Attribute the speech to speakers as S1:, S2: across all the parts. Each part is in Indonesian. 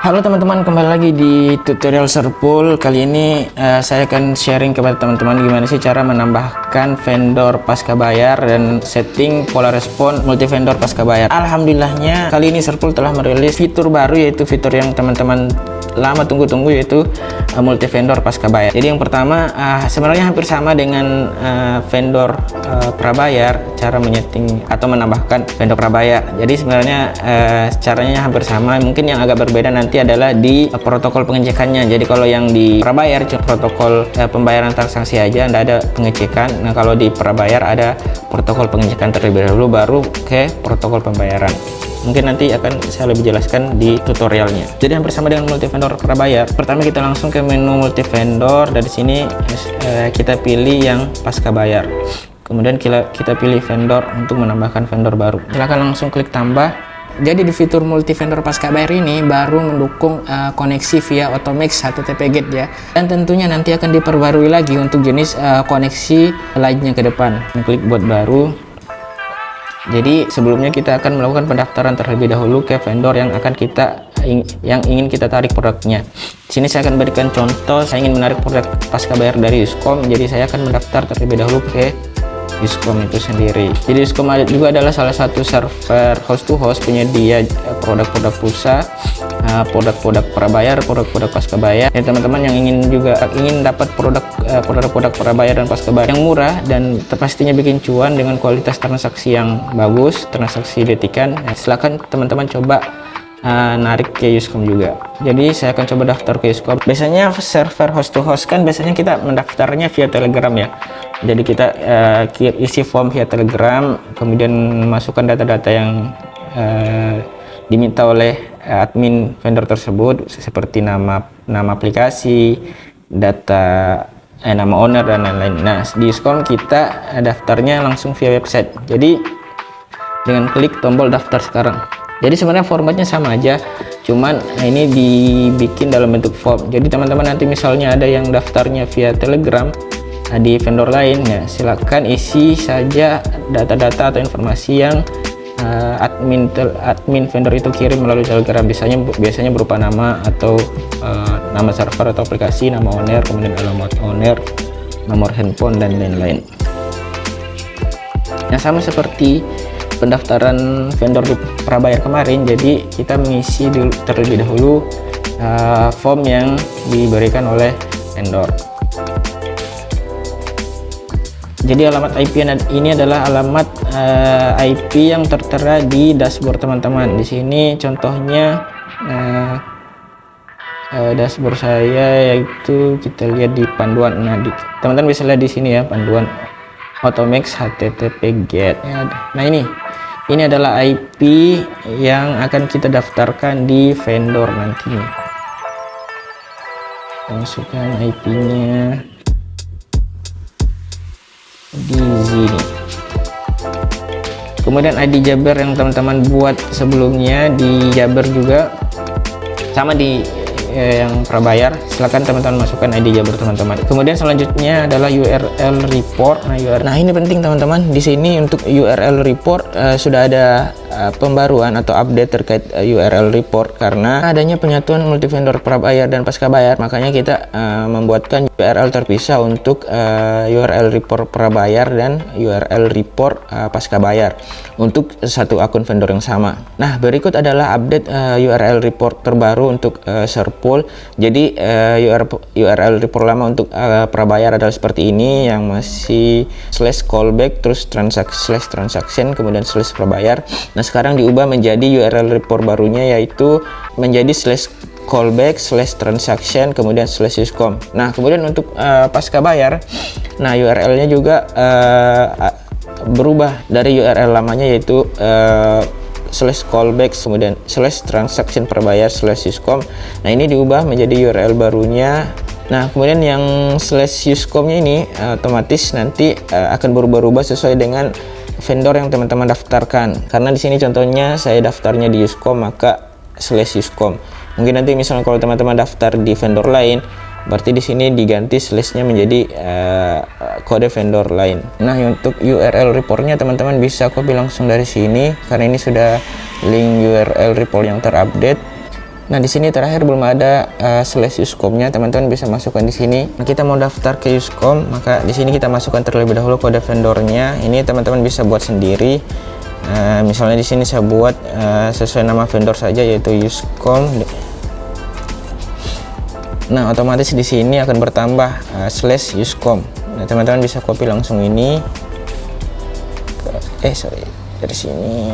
S1: Halo teman-teman, kembali lagi di tutorial Serpul. Kali ini saya akan sharing kepada teman-teman gimana sih cara menambahkan vendor pasca bayar dan setting pola respon multi vendor pasca bayar. Alhamdulillahnya kali ini Serpul telah merilis fitur baru, yaitu fitur yang teman-teman lama tunggu-tunggu, yaitu multi vendor pasca bayar. Jadi yang pertama sebenarnya hampir sama dengan vendor prabayar, cara menyeting atau menambahkan vendor prabayar. Jadi sebenarnya caranya hampir sama, mungkin yang agak berbeda nanti adalah di protokol pengecekannya. Jadi kalau yang di prabayar protokol pembayaran transaksi aja, tidak ada pengecekan. Nah kalau di prabayar ada protokol pengecekan terlebih dahulu, baru ke protokol pembayaran. Mungkin nanti akan saya lebih jelaskan di tutorialnya. Jadi hampir sama dengan multi vendor prabayar. Pertama kita langsung ke menu multi vendor. Dari sini kita pilih yang pasca bayar. Kemudian kita pilih vendor untuk menambahkan vendor baru. Silakan langsung klik tambah. Jadi di fitur multi vendor pasca bayar ini baru mendukung koneksi via Automix HTTP GATE ya. Dan tentunya nanti akan diperbarui lagi untuk jenis koneksi lainnya ke depan. Klik buat baru. Jadi sebelumnya kita akan melakukan pendaftaran terlebih dahulu ke vendor yang ingin kita tarik produknya. Di sini saya akan berikan contoh, saya ingin menarik produk pasca bayar dari Yuscom. Jadi saya akan mendaftar terlebih dahulu ke Yuscom itu sendiri. Jadi Yuscom juga adalah salah satu server host to host penyedia produk-produk pulsa, produk-produk prabayar, produk-produk pasca bayar. Ya teman-teman yang ingin dapat produk-produk prabayar dan pasca bayar yang murah dan pastinya bikin cuan dengan kualitas transaksi yang bagus, transaksi detikan, silakan teman-teman coba narik ke Yuscom juga. Jadi saya akan coba daftar ke Yuscom. Biasanya server host to host kan biasanya kita mendaftarnya via Telegram ya. Jadi kita isi form via Telegram, kemudian masukkan data-data yang diminta oleh admin vendor tersebut, seperti nama aplikasi, data nama owner dan lain-lain. Nah di Yuscom kita daftarnya langsung via website. Jadi dengan klik tombol daftar sekarang. Jadi sebenarnya formatnya sama aja, cuman ini dibikin dalam bentuk form. Jadi teman-teman nanti misalnya ada yang daftarnya via Telegram di vendor lain, ya silakan isi saja data-data atau informasi yang admin vendor itu kirim melalui Telegram. Biasanya berupa nama atau nama server atau aplikasi, nama owner, kemudian alamat owner, nomor handphone dan lain-lain. Nah sama seperti pendaftaran vendor di prabayar kemarin, jadi kita mengisi terlebih dahulu form yang diberikan oleh vendor. Jadi alamat IP ini adalah alamat IP yang tertera di dashboard teman-teman. Di sini contohnya dashboard saya, yaitu kita lihat di panduan. Nah teman-teman bisa lihat di sini ya, panduan Automix HTTP GATE. Nah ini adalah IP yang akan kita daftarkan di vendor nantinya. Masukkan IP-nya di sini. Kemudian ID Jabar yang teman-teman buat sebelumnya di Jabar juga sama di yang prabayar, silakan teman-teman masukkan ID Jabar teman-teman. Kemudian selanjutnya adalah URL report. Nah ini penting teman-teman. Di sini untuk URL report sudah ada pembaruan atau update terkait URL report karena adanya penyatuan multi vendor prabayar dan pasca bayar. Makanya kita membuatkan URL terpisah untuk URL report prabayar dan URL report pasca bayar untuk satu akun vendor yang sama. Nah berikut adalah update URL report terbaru untuk Serpul. Jadi URL report lama untuk prabayar adalah seperti ini, yang masih /callback, terus transaction, kemudian /prabayar. Nah sekarang diubah menjadi URL report barunya, yaitu menjadi /callback, /transaction, kemudian /Yuscom. Nah kemudian untuk pasca bayar, nah URL-nya juga berubah dari URL lamanya, yaitu /callback, kemudian /transaction prabayar /Yuscom. Nah ini diubah menjadi URL barunya. Nah kemudian yang /Yuscom-nya ini otomatis nanti akan berubah-ubah sesuai dengan vendor yang teman-teman daftarkan. Karena di sini contohnya saya daftarnya di Yuscom, maka /Yuscom. Mungkin nanti misalnya kalau teman-teman daftar di vendor lain, berarti di sini diganti /nya menjadi kode vendor lain. Nah untuk URL reportnya teman-teman bisa copy langsung dari sini, karena ini sudah link URL report yang terupdate. Nah, di sini terakhir belum ada slash Uscom-nya, teman-teman bisa masukkan di sini. Nah, kita mau daftar ke Uscom, maka di sini kita masukkan terlebih dahulu kode vendornya. Ini teman-teman bisa buat sendiri. Misalnya di sini saya buat sesuai nama vendor saja, yaitu Uscom. Nah, otomatis di sini akan bertambah slash Uscom. Nah, teman-teman bisa copy langsung ini. Dari sini.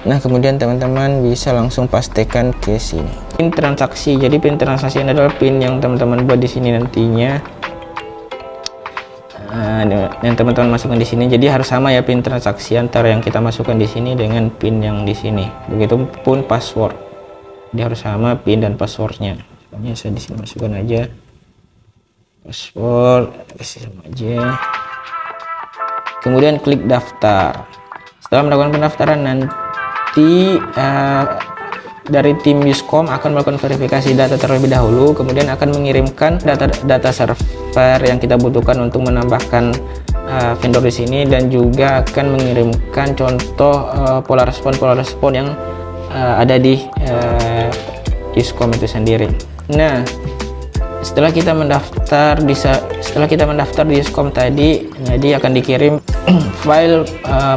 S1: Nah, kemudian teman-teman bisa langsung pastikan ke sini. Pin transaksi. Jadi pin transaksi adalah pin yang teman-teman buat di sini nantinya. Yang teman-teman masukkan di sini. Jadi harus sama ya pin transaksi antara yang kita masukkan di sini dengan pin yang di sini. Begitupun password. Jadi harus sama pin dan passwordnya. Misalnya saya di sini masukkan aja password, sama aja. Kemudian klik daftar. Setelah melakukan pendaftaran nanti dari tim Uscom akan melakukan verifikasi data terlebih dahulu, kemudian akan mengirimkan data server yang kita butuhkan untuk menambahkan vendor di sini, dan juga akan mengirimkan contoh pola respon yang ada di Uscom itu sendiri. Nah, setelah kita mendaftar di Uscom tadi, jadi akan dikirim file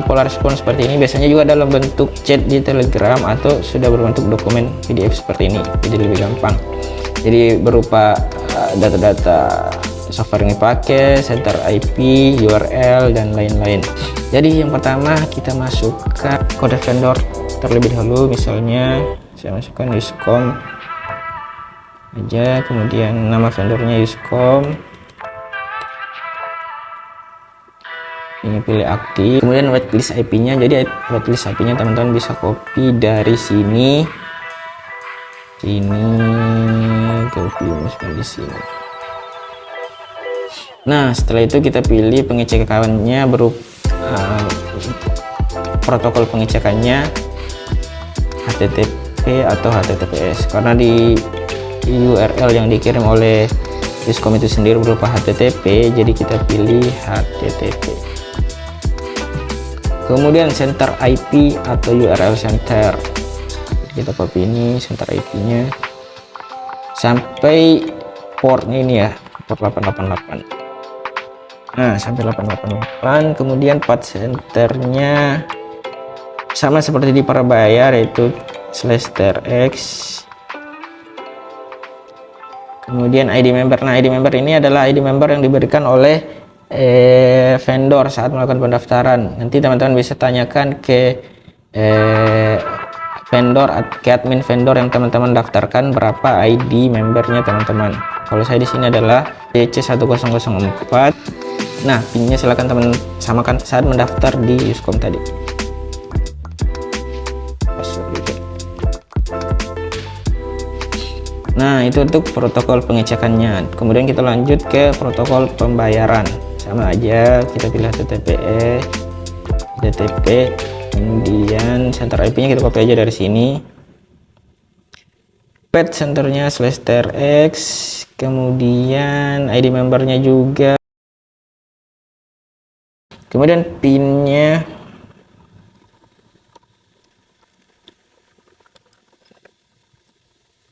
S1: pola respon seperti ini. Biasanya juga dalam bentuk chat di Telegram atau sudah berbentuk dokumen PDF seperti ini, jadi lebih gampang. Jadi berupa data-data software yang dipakai, center IP, URL, dan lain-lain. Jadi yang pertama kita masukkan kode vendor terlebih dahulu. Misalnya saya masukkan Uscom aja, kemudian nama vendornya Uscom, ini pilih aktif, kemudian whitelist IP-nya. Jadi whitelist IP-nya teman-teman bisa copy dari sini, copy masukkan di sini. Nah, setelah itu kita pilih pengecekannya berupa protokol pengecekannya HTTP atau HTTPS, karena di URL yang dikirim oleh Uscom itu sendiri berupa HTTP, jadi kita pilih HTTP. Kemudian center IP atau URL center, kita copy ini center IP-nya sampai portnya ini ya, port 888. Nah, sampai 888. Kemudian path centernya sama seperti di prabayar, yaitu /trx. Kemudian ID member. Nah, ID member ini adalah ID member yang diberikan oleh vendor saat melakukan pendaftaran. Nanti teman-teman bisa tanyakan ke admin vendor yang teman-teman daftarkan berapa ID membernya teman-teman. Kalau saya di sini adalah DC1004. Nah, pinnya silakan teman samakan saat mendaftar di Uscom tadi. Nah, itu untuk protokol pengecekannya. Kemudian kita lanjut ke protokol pembayaran. Sama aja, kita pilih HTTP, kemudian center IP-nya kita copy aja dari sini. Path centernya /trx, kemudian ID membernya juga. Kemudian pinnya.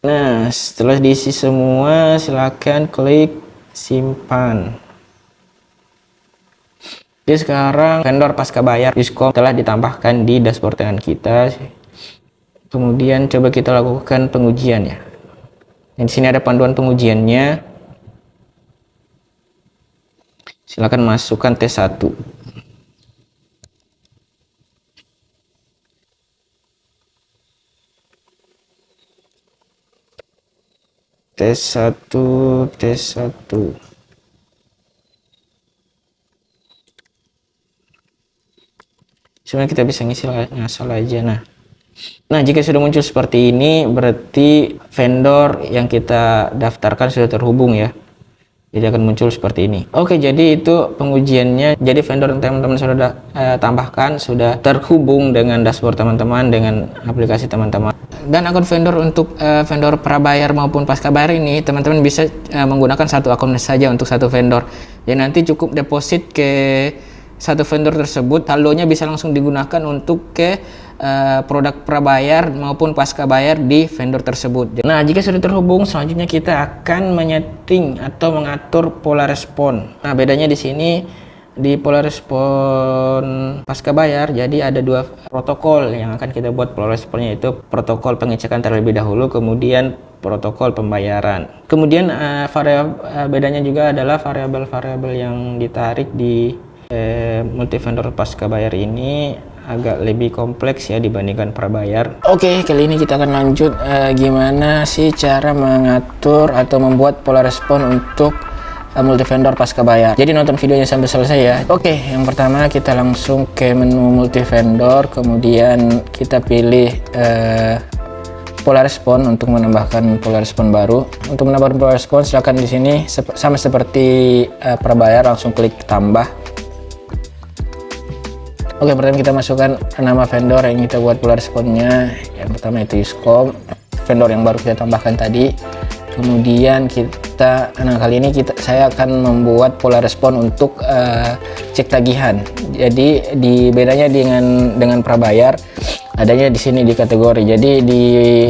S1: Nah, setelah diisi semua, silakan klik simpan. Jadi sekarang vendor pasca bayar Uscom telah ditambahkan di dashboard dengan kita. Kemudian coba kita lakukan pengujian ya. Di sini ada panduan pengujiannya. Silakan masukkan T1. T1. Sebenarnya kita bisa ngisi asal aja. Nah, jika sudah muncul seperti ini, berarti vendor yang kita daftarkan sudah terhubung ya. Jadi akan muncul seperti ini. Oke, jadi itu pengujiannya. Jadi vendor yang teman-teman sudah tambahkan sudah terhubung dengan dashboard teman-teman, dengan aplikasi teman-teman. Dan akun vendor untuk vendor prabayar maupun pasca bayar ini, teman-teman bisa menggunakan satu akun saja untuk satu vendor. Jadi nanti cukup deposit ke satu vendor tersebut, saldonya bisa langsung digunakan untuk ke produk prabayar maupun pasca bayar di vendor tersebut. Nah, jika sudah terhubung, selanjutnya kita akan menyeting atau mengatur pola respon. Nah, bedanya di sini di pola respon pasca bayar, jadi ada dua protokol yang akan kita buat pola responnya, yaitu protokol pengecekan terlebih dahulu, kemudian protokol pembayaran. Kemudian bedanya juga adalah variabel-variabel yang ditarik di multi vendor pasca bayar ini agak lebih kompleks ya dibandingkan prabayar. Oke, kali ini kita akan lanjut gimana sih cara mengatur atau membuat pola respon untuk multi vendor pasca bayar. Jadi nonton videonya sampai selesai ya. Oke, yang pertama kita langsung ke menu multi vendor, kemudian kita pilih pola respon untuk menambahkan pola respon baru. Untuk menambahkan pola respon, silakan di sini sama seperti prabayar, langsung klik tambah. Oke, pertama kita masukkan nama vendor yang kita buat pola responnya. Yang pertama itu Yuscom, vendor yang baru kita tambahkan tadi. Kemudian kali ini saya akan membuat pola respon untuk cek tagihan. Jadi bedanya dengan prabayar adanya di sini di kategori. Jadi di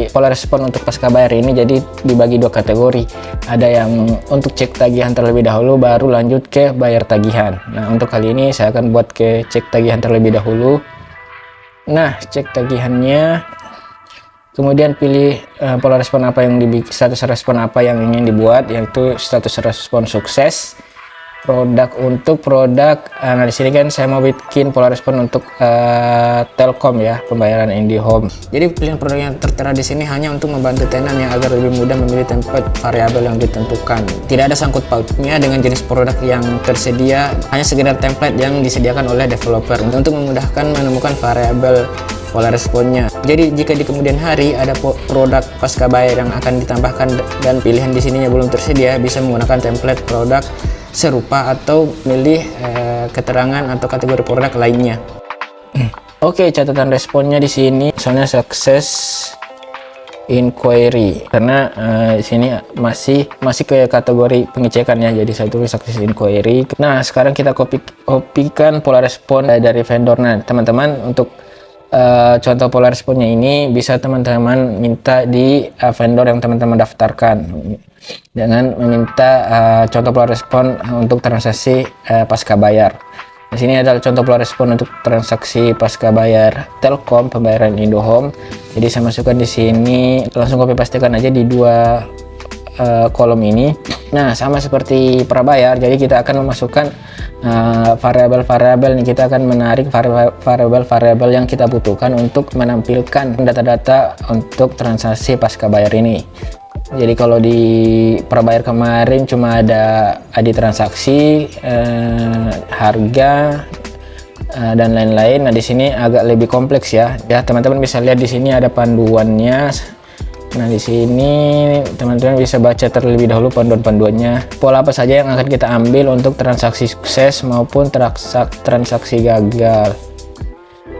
S1: pola respon untuk pasca bayar ini jadi dibagi dua kategori. Ada yang untuk cek tagihan terlebih dahulu, baru lanjut ke bayar tagihan. Nah, untuk kali ini saya akan buat ke cek tagihan terlebih dahulu. Nah, cek tagihannya, kemudian pilih pola respon apa yang status respon apa yang ingin dibuat, yaitu status respon sukses. Untuk produk, nah di sini kan saya mau bikin pola respon untuk Telkom ya, pembayaran IndiHome. Jadi pilihan produk yang tertera di sini hanya untuk membantu tenan yang agar lebih mudah memilih template variabel yang ditentukan. Tidak ada sangkut pautnya dengan jenis produk yang tersedia, hanya sekedar template yang disediakan oleh developer untuk memudahkan menemukan variabel pola responnya. Jadi jika di kemudian hari ada produk pasca bayar yang akan ditambahkan dan pilihan di sininya belum tersedia, bisa menggunakan template produk serupa atau milih keterangan atau kategori produk lainnya. Oke, catatan responnya di sini misalnya success inquiry, karena di sini masih ke kategori pengecekan ya, jadi saya tulis success inquiry. Nah, sekarang kita kopikan pola respon dari vendor. Nah, teman-teman, untuk contoh pola responnya ini bisa teman-teman minta di vendor yang teman-teman daftarkan dengan meminta contoh pola respon untuk transaksi pasca bayar. Di sini adalah contoh pola respon untuk transaksi pasca bayar Telkom, pembayaran IndiHome. Jadi saya masukkan di sini, langsung copy pastekan aja di dua kolom ini. Nah, sama seperti prabayar, jadi kita akan memasukkan variabel-variabel nih, kita akan menarik variabel-variabel yang kita butuhkan untuk menampilkan data-data untuk transaksi pasca bayar ini. Jadi kalau di prabayar kemarin cuma ada ID transaksi, harga, dan lain-lain. Nah, di sini agak lebih kompleks ya. Ya, teman-teman bisa lihat di sini ada panduannya. Nah, di sini teman-teman bisa baca terlebih dahulu panduan-panduannya. Pola apa saja yang akan kita ambil untuk transaksi sukses maupun transaksi gagal.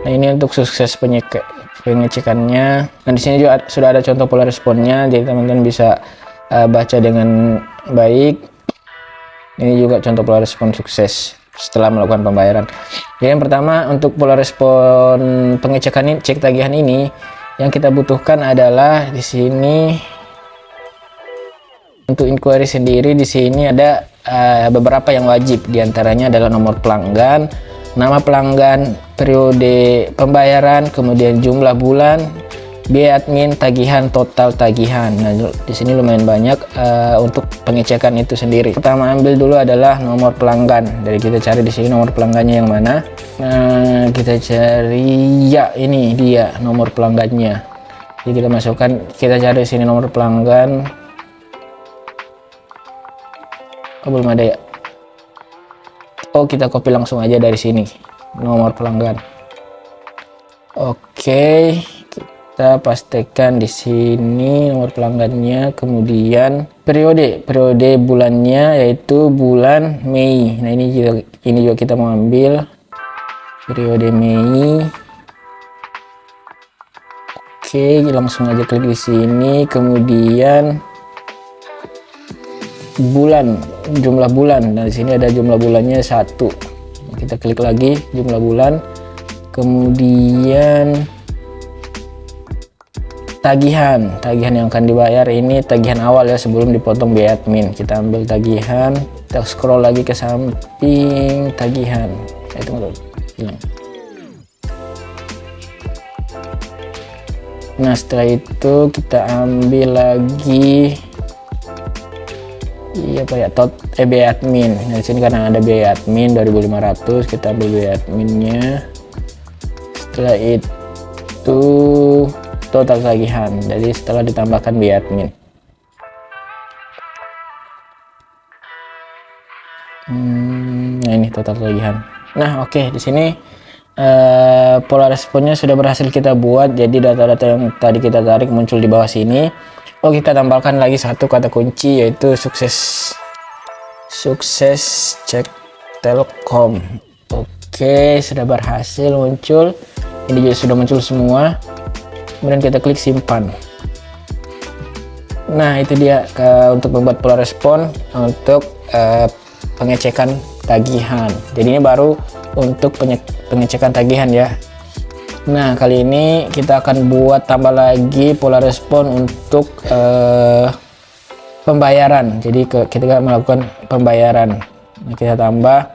S1: Nah, ini untuk sukses pengecekannya. Nah, di sini juga sudah ada contoh pola responnya, jadi teman-teman bisa baca dengan baik. Ini juga contoh pola respon sukses setelah melakukan pembayaran. Jadi yang pertama, untuk pola respon pengecekan ini, cek tagihan ini, yang kita butuhkan adalah di sini untuk inquiry sendiri. Di sini ada beberapa yang wajib, diantaranya adalah nomor pelanggan, nama pelanggan, periode pembayaran, kemudian jumlah bulan, biaya admin, tagihan, total tagihan. Nah, di sini lumayan banyak untuk pengecekan itu sendiri. Pertama ambil dulu adalah nomor pelanggan. Jadi kita cari di sini nomor pelanggannya yang mana. Nah, kita cari, ya ini dia nomor pelanggannya. Jadi kita masukkan, kita cari di sini nomor pelanggan. Oh, belum ada ya. Oh, kita copy langsung aja dari sini nomor pelanggan. Oke, kita pastikan di sini nomor pelanggannya, kemudian periode bulannya yaitu bulan Mei. Nah, ini juga kita mau ambil periode Mei. Oke, langsung aja klik di sini, kemudian bulan, jumlah bulan. Nah, di sini ada jumlah bulannya 1. kita klik lagi jumlah bulan, kemudian tagihan yang akan dibayar. Ini tagihan awal ya, sebelum dipotong biaya admin. Kita ambil tagihan, kita scroll lagi ke samping, tagihan itu hilang. Nah setelah itu kita ambil lagi biaya admin. Nah di sini karena ada biaya admin 2.500, kita ambil biaya adminnya. Setelah itu total tagihan, jadi setelah ditambahkan biaya admin. Nah ini total tagihan. Nah oke, di sini pola responnya sudah berhasil kita buat. Jadi data-data yang tadi kita tarik muncul di bawah sini. Oh, kita tambahkan lagi satu kata kunci, yaitu sukses cek Telkom. Oke, sudah berhasil muncul. Ini juga sudah muncul semua. Kemudian kita klik simpan. Nah itu dia untuk membuat pola respon untuk pengecekan tagihan. Jadi ini baru untuk pengecekan tagihan ya. Nah kali ini kita akan buat tambah lagi pola respon untuk pembayaran. Jadi kita melakukan pembayaran. Nah, kita tambah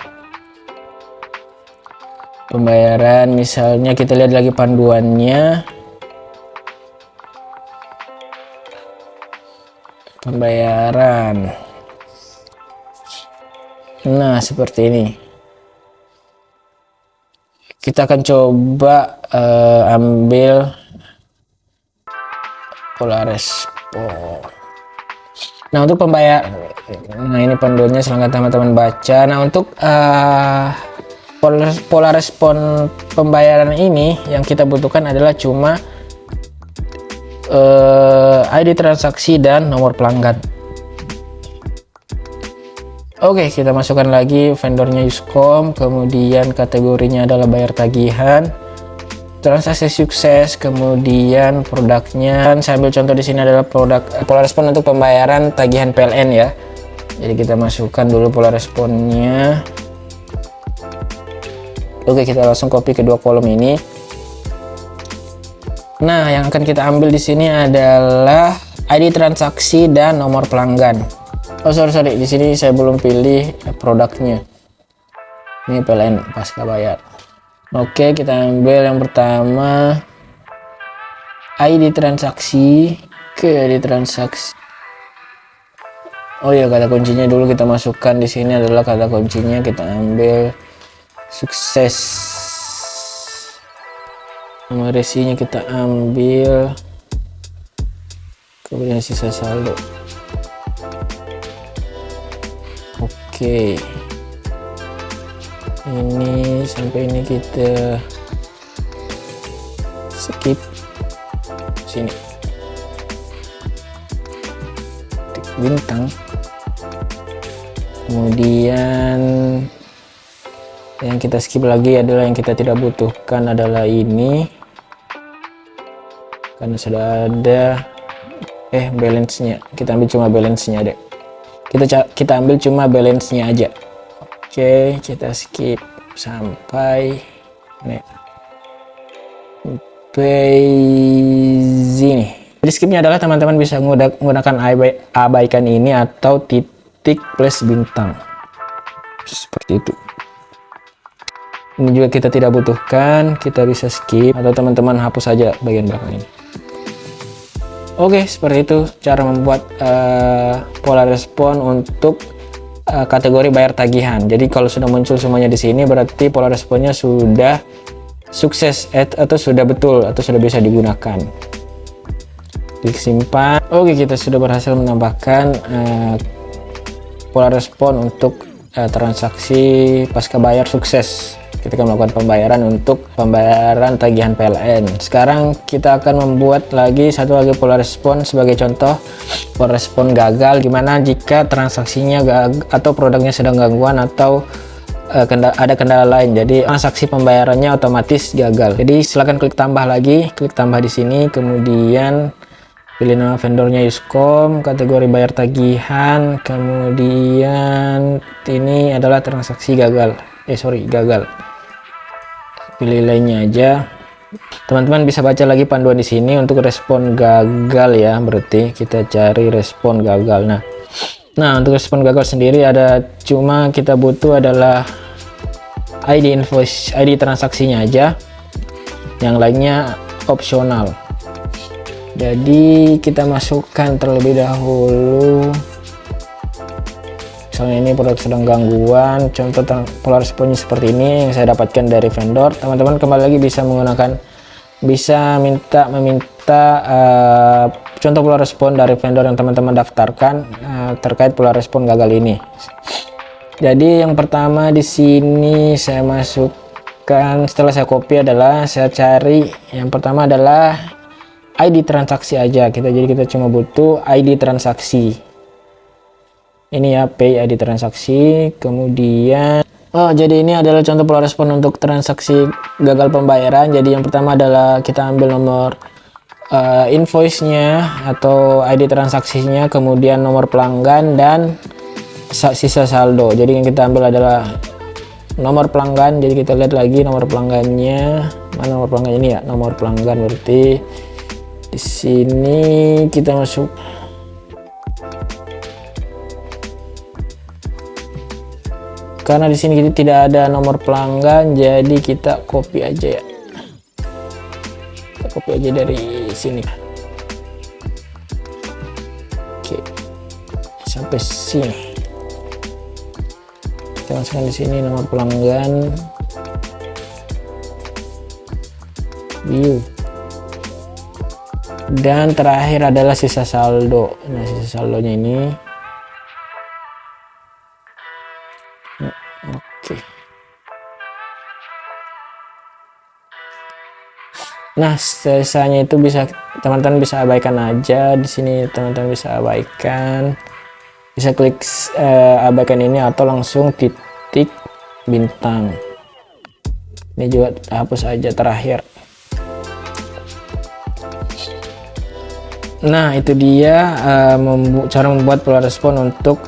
S1: pembayaran, misalnya kita lihat lagi panduannya. Pembayaran. Nah seperti ini. Kita akan coba ambil pola respon. Nah untuk pembayar, nah ini panduannya, silahkan teman-teman baca. Nah untuk pola respon pembayaran ini yang kita butuhkan adalah cuma ID transaksi dan nomor pelanggan. Oke, kita masukkan lagi vendornya Yuscom, kemudian kategorinya adalah bayar tagihan, transaksi sukses, kemudian produknya. Dan saya ambil contoh di sini adalah produk pola respon untuk pembayaran tagihan PLN ya. Jadi kita masukkan dulu pola responnya. Oke, kita langsung copy kedua kolom ini. Nah, yang akan kita ambil di sini adalah ID transaksi dan nomor pelanggan. Oh sorry, di sini saya belum pilih produknya. Ini PLN pasca bayar. Oke, kita ambil yang pertama ID transaksi. ID transaksi. Oh ya, kata kuncinya dulu kita masukkan di sini adalah kata kuncinya. Kita ambil sukses. Nomor resinya kita ambil, kemudian sisa saldo. Oke, ini sampai ini kita skip sini, tik bintang. Kemudian yang kita skip lagi adalah yang kita tidak butuhkan adalah ini, karena sudah ada balance-nya. Kita ambil cuma balance-nya deh. Kita ambil cuma balance-nya aja. Oke, kita skip sampai sini. Jadi skipnya adalah teman-teman bisa menggunakan abaikan ini atau titik plus bintang. Seperti itu. Ini juga kita tidak butuhkan, kita bisa skip atau teman-teman hapus saja bagian belakang ini. Oke, seperti itu cara membuat pola respon untuk kategori bayar tagihan. Jadi kalau sudah muncul semuanya di sini, berarti pola responnya sudah sukses atau sudah betul atau sudah bisa digunakan. Klik simpan. Oke, kita sudah berhasil menambahkan pola respon untuk transaksi pasca bayar sukses. Kita akan melakukan pembayaran untuk pembayaran tagihan PLN. Sekarang kita akan membuat satu lagi pola respon sebagai contoh. Pola respon gagal gimana jika transaksinya atau produknya sedang gangguan atau ada kendala lain. Jadi transaksi pembayarannya otomatis gagal. Jadi silakan klik tambah lagi, klik tambah di sini, kemudian pilih nama vendornya Yuscom, kategori bayar tagihan, kemudian ini adalah transaksi gagal. gagal. Pilih lainnya aja. Teman-teman bisa baca lagi panduan di sini untuk respon gagal ya, berarti kita cari respon gagal. Nah untuk respon gagal sendiri ada, cuma kita butuh adalah ID invoice, ID transaksinya aja, yang lainnya opsional. Jadi kita masukkan terlebih dahulu, misalnya ini produk sedang gangguan, contoh pola responnya seperti ini yang saya dapatkan dari vendor. Teman-teman kembali lagi bisa meminta contoh pola respon dari vendor yang teman-teman daftarkan terkait pola respon gagal ini. Jadi yang pertama di sini saya masukkan, setelah saya copy adalah saya cari yang pertama adalah ID transaksi aja jadi kita cuma butuh ID transaksi. Ini ya, pay ID transaksi. Kemudian jadi ini adalah contoh pola respon untuk transaksi gagal pembayaran. Jadi yang pertama adalah kita ambil nomor invoice-nya atau ID transaksinya, kemudian nomor pelanggan dan sisa saldo. Jadi yang kita ambil adalah nomor pelanggan. Jadi kita lihat lagi nomor pelanggannya. Mana nomor pelanggan ini ya? Nomor pelanggan berarti di sini kita masuk. Karena di sini kita tidak ada nomor pelanggan, jadi kita copy aja ya. Kita copy aja dari sini. Oke, sampai sini. Kita masukkan di sini nomor pelanggan, view, dan terakhir adalah sisa saldo. Nah, sisa saldonya ini. Oke. Nah, sisanya itu bisa teman-teman bisa abaikan aja. Di sini teman-teman bisa abaikan. Bisa klik abaikan ini atau langsung titik bintang. Ini juga hapus aja terakhir. Nah, itu dia cara membuat pola respon untuk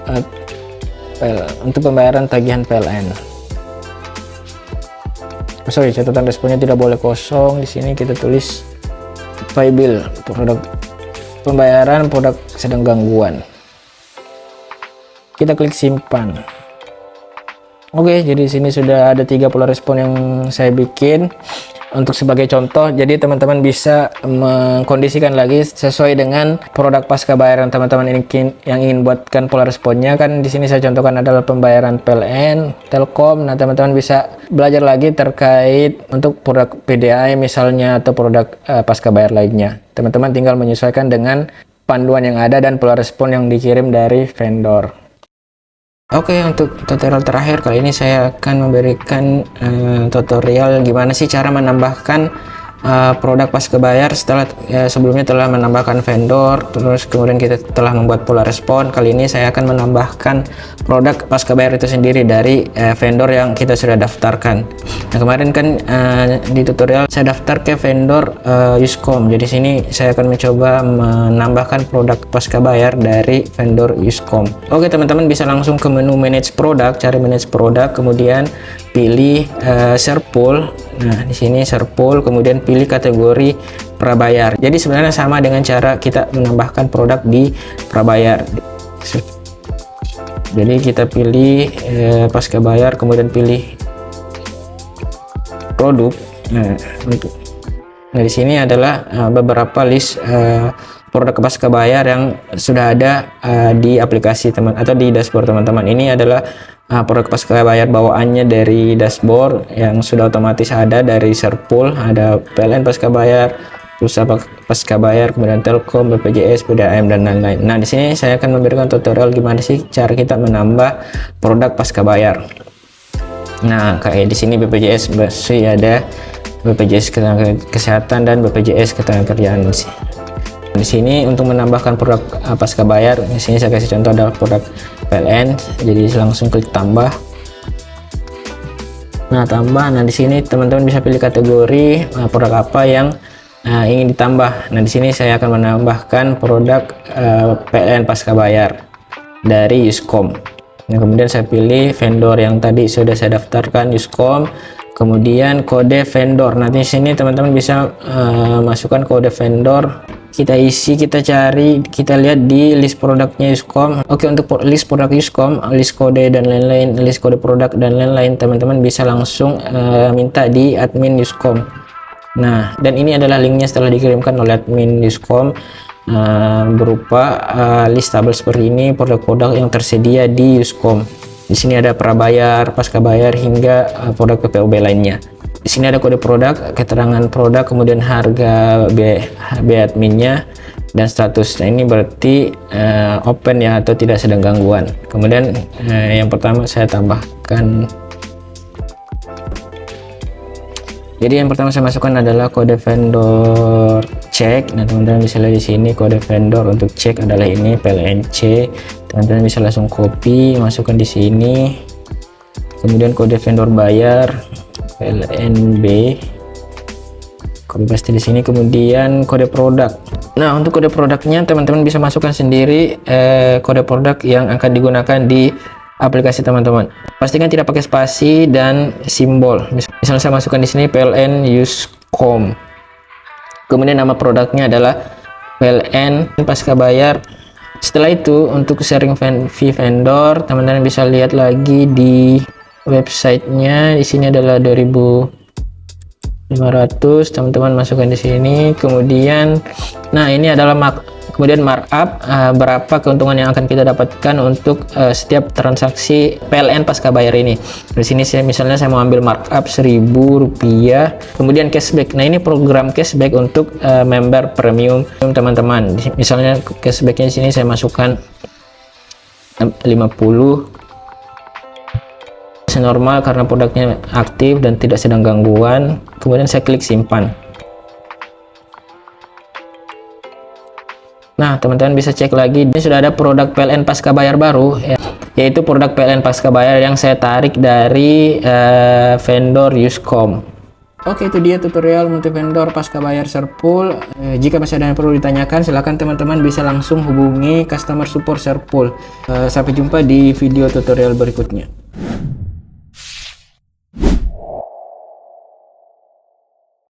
S1: pembayaran tagihan PLN. Catatan responnya tidak boleh kosong. Di sini kita tulis pay bill, produk pembayaran produk sedang gangguan. Kita klik simpan. Oke, jadi di sini sudah ada 3 pola respon yang saya bikin untuk sebagai contoh. Jadi teman-teman bisa mengkondisikan lagi sesuai dengan produk pasca bayaran teman-teman yang ingin buatkan pola responnya. Kan di sini saya contohkan adalah pembayaran PLN, Telkom. Nah, teman-teman bisa belajar lagi terkait untuk produk PDI misalnya atau produk pasca bayar lainnya. Teman-teman tinggal menyesuaikan dengan panduan yang ada dan pola respon yang dikirim dari vendor. Oke, untuk tutorial terakhir kali ini saya akan memberikan tutorial gimana sih cara menambahkan produk pasca bayar setelah sebelumnya telah menambahkan vendor, terus kemudian kita telah membuat pola respon. Kali ini saya akan menambahkan produk pasca bayar itu sendiri dari vendor yang kita sudah daftarkan. Nah, kemarin kan di tutorial saya daftar ke vendor Uscom. Jadi sini saya akan mencoba menambahkan produk pasca bayar dari vendor Uscom. Oke, teman-teman bisa langsung ke menu manage product, cari manage product, kemudian pilih Serpul. Nah, di sini Serpul, kemudian pilih kategori prabayar. Jadi sebenarnya sama dengan cara kita menambahkan produk di prabayar. Jadi kita pilih pasca bayar, kemudian pilih produk. Nah, di sini adalah beberapa list produk pasca bayar yang sudah ada di aplikasi atau di dashboard teman-teman. Ini adalah produk pasca bayar bawaannya dari dashboard yang sudah otomatis ada dari Serpul, ada PLN pasca bayar, Pulsa pasca bayar, kemudian Telkom, BPJS, PDAM dan lain-lain. Nah, di sini saya akan memberikan tutorial gimana sih cara kita menambah produk pasca bayar. Nah, kayak di sini BPJS masih ada BPJS kesehatan dan BPJS ketenagakerjaan sih. Di sini untuk menambahkan produk pasca bayar, di sini saya kasih contoh adalah produk PLN. Jadi langsung klik tambah. Nah, tambah. Nah, di sini teman-teman bisa pilih kategori produk apa yang ingin ditambah. Nah, di sini saya akan menambahkan produk PLN pasca bayar dari Uscom. Nah, kemudian saya pilih vendor yang tadi sudah saya daftarkan, Uscom. Kemudian kode vendor. Nanti di sini teman-teman bisa masukkan kode vendor. Kita isi, kita cari, kita lihat di list produknya Uscom. Oke, untuk list produk Uscom, list kode dan lain-lain, list kode produk dan lain-lain, teman-teman bisa langsung minta di admin Uscom. Nah, dan ini adalah linknya setelah dikirimkan oleh admin Uscom, berupa list tabel seperti ini, produk-produk yang tersedia di Uscom. Di sini ada prabayar, pasca bayar, hingga produk PPOB lainnya. Di sini ada kode produk, keterangan produk, kemudian harga, B adminnya, dan status. Nah, ini berarti open ya, atau tidak sedang gangguan. Kemudian yang pertama saya tambahkan. Jadi yang pertama saya masukkan adalah kode vendor cek. Nah, teman-teman bisa lihat di sini kode vendor untuk cek adalah ini PLNC. Teman-teman bisa langsung copy, masukkan di sini. Kemudian kode vendor bayar PLNB, copy paste di sini. Kemudian kode produk. Nah, untuk kode produknya teman-teman bisa masukkan sendiri kode produk yang akan digunakan di aplikasi teman-teman. Pastikan tidak pakai spasi dan simbol. Misalnya saya masukkan di sini PLN Uscom. Kemudian nama produknya adalah PLN pasca bayar. Setelah itu untuk sharing fee vendor, teman-teman bisa lihat lagi di websitenya. Di sini adalah 2.500. Teman-teman masukkan di sini. Kemudian, nah ini adalah kemudian markup, berapa keuntungan yang akan kita dapatkan untuk setiap transaksi PLN pasca bayar ini. Di sini misalnya saya mau ambil markup Rp1.000, kemudian cashback. Nah, ini program cashback untuk member premium teman-teman. Misalnya cashbacknya di sini saya masukkan 50 normal karena produknya aktif dan tidak sedang gangguan. Kemudian saya klik simpan. Nah, teman-teman bisa cek lagi, ini sudah ada produk PLN pasca bayar baru, yaitu produk PLN pasca bayar yang saya tarik dari vendor Uscom. Oke, itu dia tutorial multi vendor pasca bayar Serpul. Jika masih ada yang perlu ditanyakan, silahkan teman-teman bisa langsung hubungi customer support Serpul. Sampai jumpa di video tutorial berikutnya.